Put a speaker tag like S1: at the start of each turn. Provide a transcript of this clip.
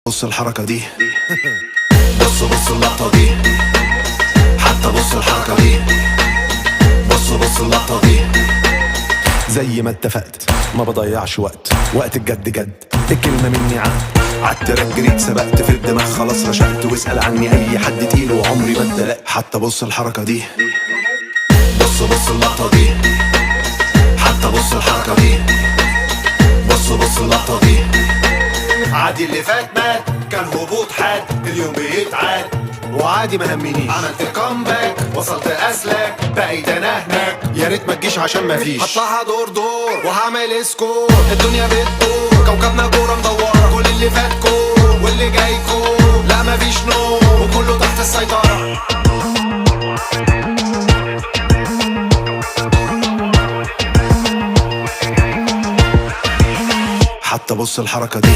S1: بص الحركة دي. بص اللقطة دي. حتى بص الحركة دي. بص اللقطة دي. زي ما اتفقت ما بضيعش وقت الجد جد، الكلمة مني عالتراك جريت سبقت في الدماغ خلاص رشقت، واسأل عني اي حد تقيل وعمري ما اتدلقت. حتى بص الحركة دي. بص اللقطة دي. حتى بص الحركة دي. بص اللقطة دي. عادي اللي فات مات، كان هبوط حاد، اليوم بيتعاد وعادي ما همنيش. عملت كومباك وصلت اسلاك، بقيت انا هناك، يا ريت ما تجيش عشان ما فيش. هطلعها دور وهعمل سكور، الدنيا بتدور كوكبنا كوره مدوره، كل اللي فات كور واللي جاي كور، لا ما فيش نور وكله تحت السيطره. حتى بص الحركة دي.